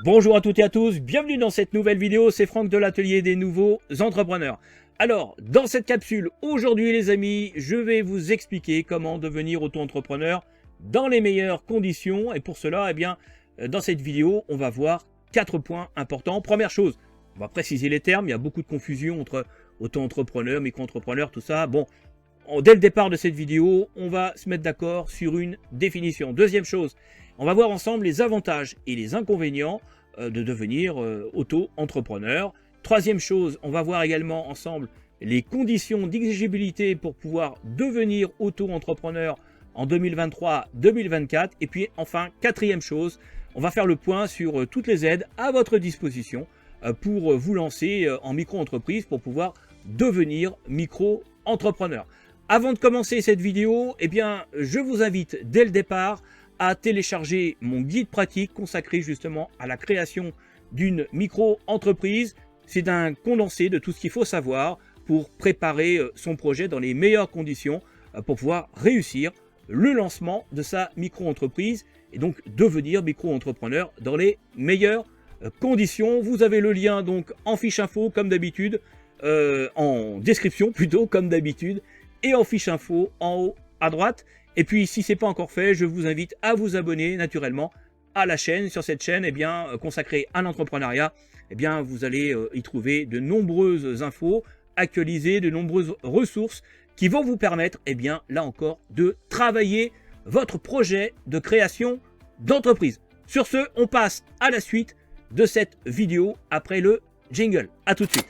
Bonjour à toutes et à tous, bienvenue dans cette nouvelle vidéo, c'est Franck de l'atelier des nouveaux entrepreneurs. Alors, dans cette capsule, aujourd'hui les amis, je vais vous expliquer comment devenir auto-entrepreneur dans les meilleures conditions. Et pour cela, dans cette vidéo, on va voir 4 points importants. Première chose, on va préciser les termes, il y a beaucoup de confusion entre auto-entrepreneur, micro-entrepreneur, tout ça. Bon, dès le départ de cette vidéo, on va se mettre d'accord sur une définition. Deuxième chose, on va voir ensemble les avantages et les inconvénients de devenir auto-entrepreneur. Troisième chose, on va voir également ensemble les conditions d'exigibilité pour pouvoir devenir auto-entrepreneur en 2023-2024. Et puis enfin, quatrième chose, on va faire le point sur toutes les aides à votre disposition pour vous lancer en micro-entreprise pour pouvoir devenir micro-entrepreneur. Avant de commencer cette vidéo, je vous invite dès le départ à télécharger mon guide pratique consacré justement à la création d'une micro-entreprise. C'est un condensé de tout ce qu'il faut savoir pour préparer son projet dans les meilleures conditions pour pouvoir réussir le lancement de sa micro-entreprise et donc devenir micro-entrepreneur dans les meilleures conditions. Vous avez le lien donc en fiche info comme d'habitude, en description plutôt comme d'habitude, et en fiche info en haut à droite. Et puis si ce n'est pas encore fait, je vous invite à vous abonner naturellement à la chaîne. Sur cette chaîne consacrée à l'entrepreneuriat, vous allez y trouver de nombreuses infos actualisées, de nombreuses ressources qui vont vous permettre, là encore, de travailler votre projet de création d'entreprise. Sur ce, on passe à la suite de cette vidéo après le jingle. À tout de suite.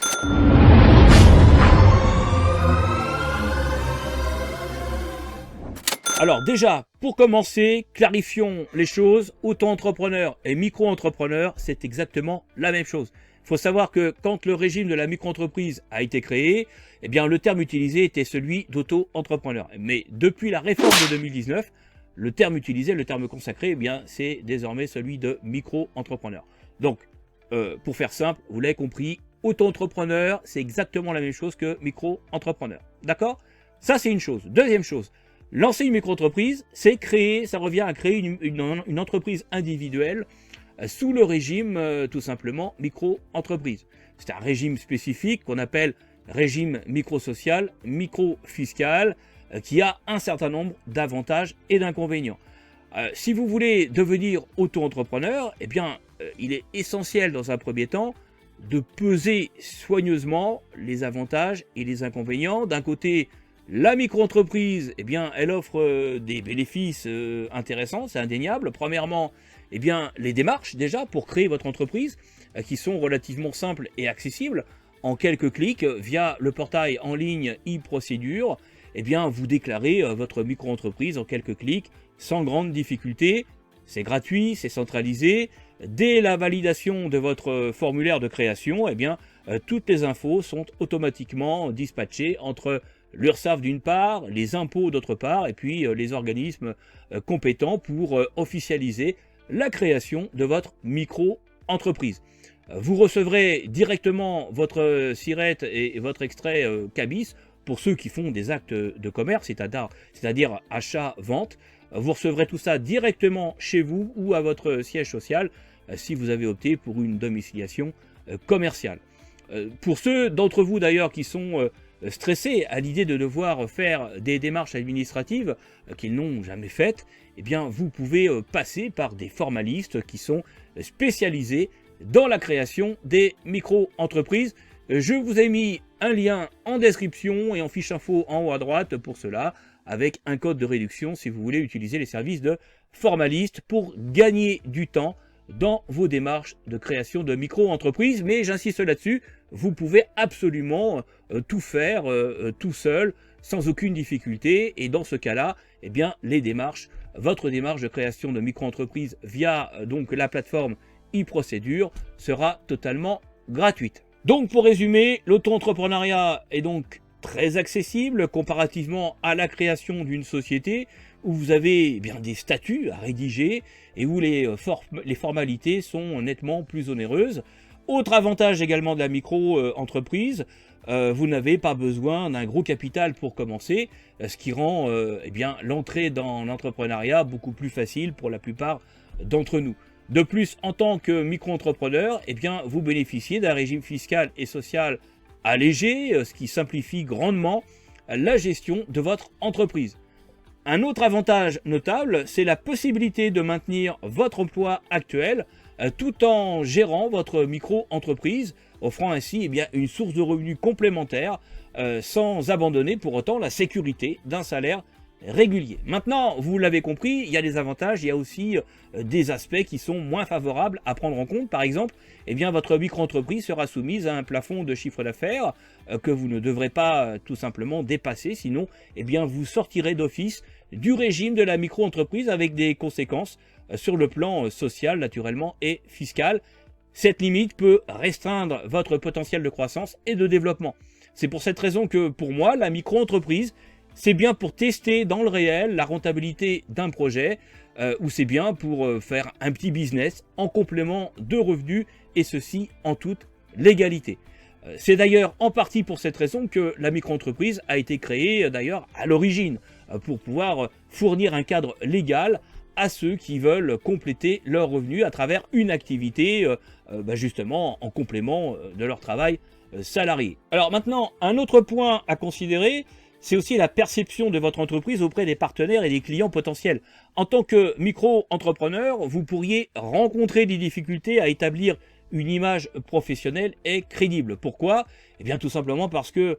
Alors déjà, pour commencer, clarifions les choses. Auto-entrepreneur et micro-entrepreneur, c'est exactement la même chose. Il faut savoir que quand le régime de la micro-entreprise a été créé, le terme utilisé était celui d'auto-entrepreneur. Mais depuis la réforme de 2019, le terme utilisé, le terme consacré, c'est désormais celui de micro-entrepreneur. Donc, pour faire simple, vous l'avez compris, auto-entrepreneur, c'est exactement la même chose que micro-entrepreneur. D'accord? Ça, c'est une chose. Deuxième chose. Lancer une micro-entreprise, c'est créer, ça revient à créer une entreprise individuelle sous le régime tout simplement micro-entreprise. C'est un régime spécifique qu'on appelle régime micro-social, micro-fiscal, qui a un certain nombre d'avantages et d'inconvénients. Si vous voulez devenir auto-entrepreneur, il est essentiel dans un premier temps de peser soigneusement les avantages et les inconvénients. D'un côté, la micro-entreprise, elle offre des bénéfices intéressants, c'est indéniable. Premièrement, les démarches déjà pour créer votre entreprise qui sont relativement simples et accessibles. En quelques clics, via le portail en ligne e-procédure, vous déclarez votre micro-entreprise en quelques clics sans grande difficulté. C'est gratuit, c'est centralisé. Dès la validation de votre formulaire de création, toutes les infos sont automatiquement dispatchées entre l'URSSAF d'une part, les impôts d'autre part, et puis les organismes compétents pour officialiser la création de votre micro-entreprise. Vous recevrez directement votre SIRET et votre extrait CABIS pour ceux qui font des actes de commerce, c'est-à-dire achat-vente. Vous recevrez tout ça directement chez vous ou à votre siège social si vous avez opté pour une domiciliation commerciale. Pour ceux d'entre vous d'ailleurs qui sont stressés à l'idée de devoir faire des démarches administratives qu'ils n'ont jamais faites, vous pouvez passer par des formalistes qui sont spécialisés dans la création des micro-entreprises. Je vous ai mis un lien en description et en fiche info en haut à droite pour cela, avec un code de réduction si vous voulez utiliser les services de formalistes pour gagner du temps dans vos démarches de création de micro-entreprises. Mais j'insiste là-dessus, vous pouvez absolument tout faire tout seul, sans aucune difficulté. Et dans ce cas-là, votre démarche de création de micro-entreprise via donc la plateforme e-procédure sera totalement gratuite. Donc pour résumer, l'auto-entrepreneuriat est donc très accessible comparativement à la création d'une société où vous avez des statuts à rédiger et où les formalités sont nettement plus onéreuses. Autre avantage également de la micro-entreprise, vous n'avez pas besoin d'un gros capital pour commencer, ce qui rend l'entrée dans l'entrepreneuriat beaucoup plus facile pour la plupart d'entre nous. De plus, en tant que micro-entrepreneur, eh bien, vous bénéficiez d'un régime fiscal et social allégé, ce qui simplifie grandement la gestion de votre entreprise. Un autre avantage notable, c'est la possibilité de maintenir votre emploi actuel tout en gérant votre micro-entreprise, offrant ainsi une source de revenus complémentaire sans abandonner pour autant la sécurité d'un salaire régulier. Maintenant, vous l'avez compris, il y a des avantages, il y a aussi des aspects qui sont moins favorables à prendre en compte. Par exemple, votre micro-entreprise sera soumise à un plafond de chiffre d'affaires que vous ne devrez pas tout simplement dépasser, sinon vous sortirez d'office du régime de la micro-entreprise avec des conséquences sur le plan social naturellement et fiscal. Cette limite peut restreindre votre potentiel de croissance et de développement. C'est pour cette raison que pour moi, la micro-entreprise, c'est bien pour tester dans le réel la rentabilité d'un projet ou c'est bien pour faire un petit business en complément de revenus et ceci en toute légalité. C'est d'ailleurs en partie pour cette raison que la micro-entreprise a été créée d'ailleurs à l'origine pour pouvoir fournir un cadre légal à ceux qui veulent compléter leurs revenus à travers une activité justement en complément de leur travail salarié. Alors maintenant, un autre point à considérer, c'est aussi la perception de votre entreprise auprès des partenaires et des clients potentiels. En tant que micro-entrepreneur, vous pourriez rencontrer des difficultés à établir une image professionnelle et crédible. Pourquoi? Tout simplement parce que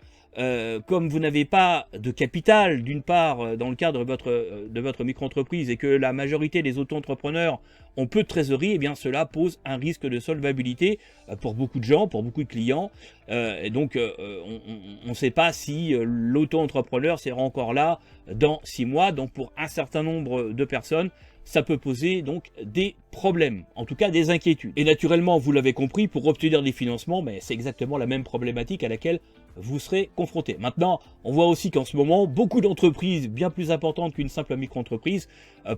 comme vous n'avez pas de capital, d'une part, dans le cadre de votre micro-entreprise et que la majorité des auto-entrepreneurs ont peu de trésorerie, cela pose un risque de solvabilité pour beaucoup de gens, pour beaucoup de clients. Et donc, on ne sait pas si l'auto-entrepreneur sera encore là dans 6 mois. Donc, pour un certain nombre de personnes, ça peut poser donc des problèmes, en tout cas des inquiétudes. Et naturellement, vous l'avez compris, pour obtenir des financements, c'est exactement la même problématique à laquelle vous serez confronté. Maintenant, on voit aussi qu'en ce moment, beaucoup d'entreprises bien plus importantes qu'une simple micro-entreprise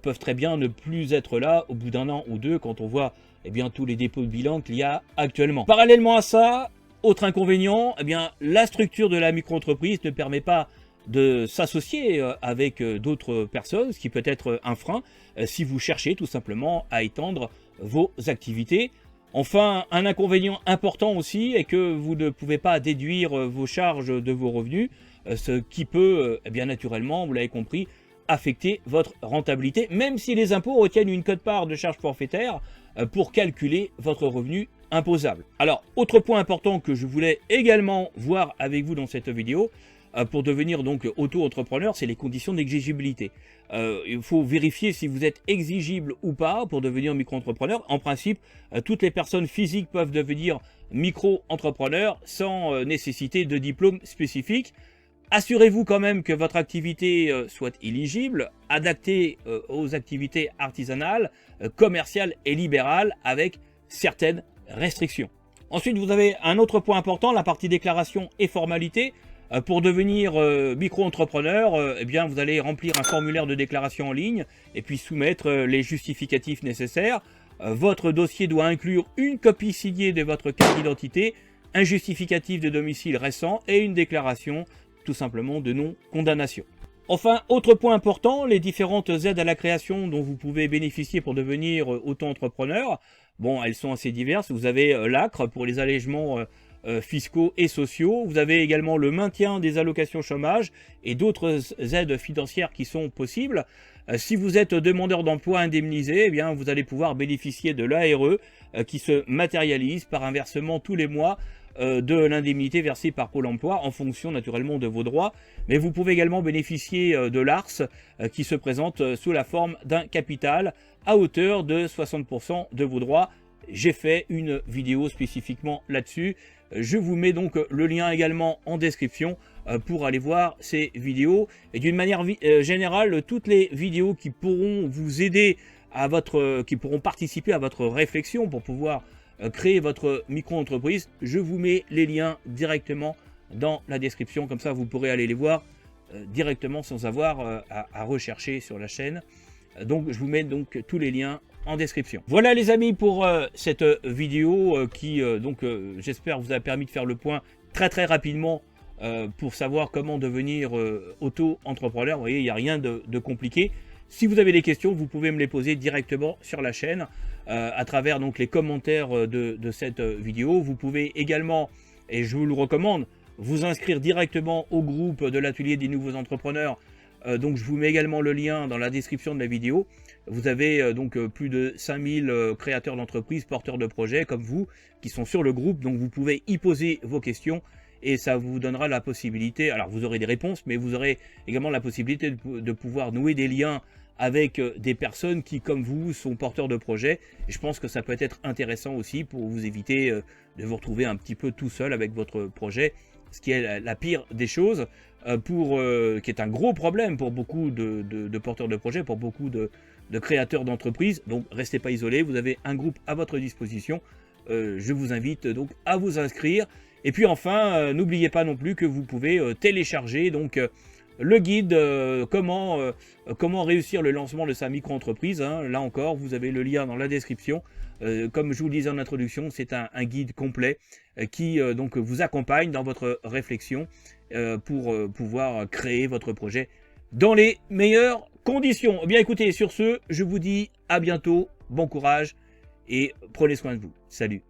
peuvent très bien ne plus être là au bout d'un an ou deux quand on voit tous les dépôts de bilan qu'il y a actuellement. Parallèlement à ça, autre inconvénient, la structure de la micro-entreprise ne permet pas de s'associer avec d'autres personnes, ce qui peut être un frein si vous cherchez tout simplement à étendre vos activités. Enfin, un inconvénient important aussi est que vous ne pouvez pas déduire vos charges de vos revenus, ce qui peut, naturellement, vous l'avez compris, affecter votre rentabilité, même si les impôts retiennent une quote-part de charges forfaitaires pour calculer votre revenu imposable. Alors, autre point important que je voulais également voir avec vous dans cette vidéo, pour devenir donc auto-entrepreneur, c'est les conditions d'exigibilité. Il faut vérifier si vous êtes exigible ou pas pour devenir micro-entrepreneur. En principe, toutes les personnes physiques peuvent devenir micro-entrepreneur sans nécessité de diplôme spécifique. Assurez-vous quand même que votre activité soit éligible, adaptée aux activités artisanales, commerciales et libérales avec certaines restrictions. Ensuite, vous avez un autre point important, la partie déclaration et formalité. Pour devenir micro-entrepreneur, vous allez remplir un formulaire de déclaration en ligne et puis soumettre les justificatifs nécessaires. Votre dossier doit inclure une copie signée de votre carte d'identité, un justificatif de domicile récent et une déclaration tout simplement de non-condamnation. Enfin, autre point important, les différentes aides à la création dont vous pouvez bénéficier pour devenir auto-entrepreneur. Bon, elles sont assez diverses. Vous avez l'ACRE pour les allègements fiscaux et sociaux. Vous avez également le maintien des allocations chômage et d'autres aides financières qui sont possibles. Si vous êtes demandeur d'emploi indemnisé, vous allez pouvoir bénéficier de l'ARE qui se matérialise par un versement tous les mois de l'indemnité versée par Pôle emploi en fonction naturellement de vos droits. Mais vous pouvez également bénéficier de l'ARS qui se présente sous la forme d'un capital à hauteur de 60% de vos droits. J'ai fait une vidéo spécifiquement là-dessus. Je vous mets donc le lien également en description pour aller voir ces vidéos. Et d'une manière générale, toutes les vidéos qui pourront vous aider qui pourront participer à votre réflexion pour pouvoir créer votre micro-entreprise, je vous mets les liens directement dans la description. Comme ça, vous pourrez aller les voir directement sans avoir à rechercher sur la chaîne. Donc, je vous mets donc tous les liens en description. Voilà les amis pour cette vidéo qui j'espère vous a permis de faire le point très rapidement pour savoir comment devenir auto-entrepreneur. Vous voyez, il n'y a rien de compliqué. Si vous avez des questions, vous pouvez me les poser directement sur la chaîne. à travers donc les commentaires de cette vidéo. Vous pouvez également, et je vous le recommande, vous inscrire directement au groupe de l'atelier des nouveaux entrepreneurs. Donc je vous mets également le lien dans la description de la vidéo. Vous avez donc plus de 5000 créateurs d'entreprises, porteurs de projets comme vous, qui sont sur le groupe. Donc vous pouvez y poser vos questions et ça vous donnera la possibilité, alors vous aurez des réponses, mais vous aurez également la possibilité de pouvoir nouer des liens avec des personnes qui, comme vous, sont porteurs de projets. Et je pense que ça peut être intéressant aussi pour vous éviter de vous retrouver un petit peu tout seul avec votre projet, ce qui est la pire des choses, qui est un gros problème pour beaucoup de porteurs de projets, pour beaucoup de créateurs d'entreprises. Donc restez pas isolés, vous avez un groupe à votre disposition. Je vous invite donc à vous inscrire. Et puis enfin, n'oubliez pas non plus que vous pouvez télécharger donc le guide comment réussir le lancement de sa micro-entreprise. Hein. Là encore, vous avez le lien dans la description. Comme je vous le disais en introduction, c'est un guide complet qui donc vous accompagne dans votre réflexion pour pouvoir créer votre projet dans les meilleures conditions. Eh bien écoutez, sur ce, je vous dis à bientôt, bon courage et prenez soin de vous. Salut.